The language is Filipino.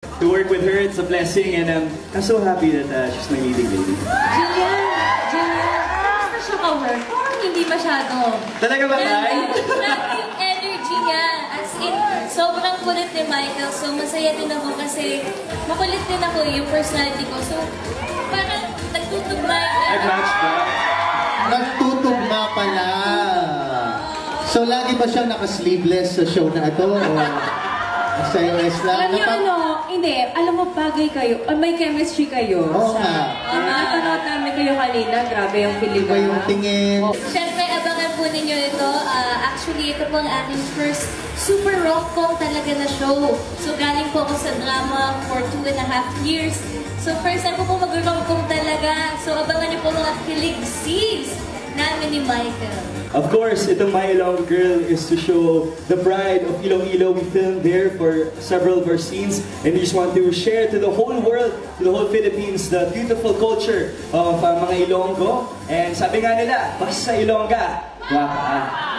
To work with her, it's a blessing, and I'm so happy that she's my leading lady. Jillian, gusto siya ka-work? Parang hindi masyado. Talaga ba, Kai? Grabe yung energy niya. As in, sobrang kulit ni Michael. So, masaya din ako kasi makulit din ako yung personality ko. So, parang nagtutugma yung... Nag-match ba? Nagtutugma pala. So, lagi ba siya naka-sleeveless sa show na ito? Sa US lang? Alam niyo ano, hindi. Alam mo, bagay kayo. May chemistry kayo. Oo nga. Nakapanood namin kayo kanina. Grabe yung feeling Iba yung tingin. Siyempre, abangan po ninyo ito. Actually, ito po ang aking first super rom-com talaga na show. So, galing po ako sa drama for 2.5 years. So, first time po mag-rom-com talaga. So, abangan niyo po mga kilig scenes namin ni Michael. Of course, itong My Ilonggo Girl is to show the pride of Iloilo. We filmed there for several of our scenes, and we just want to share to the whole world, to the whole Philippines, the beautiful culture of mga Ilonggo. And sabi nga nila, basta Ilongga, waka.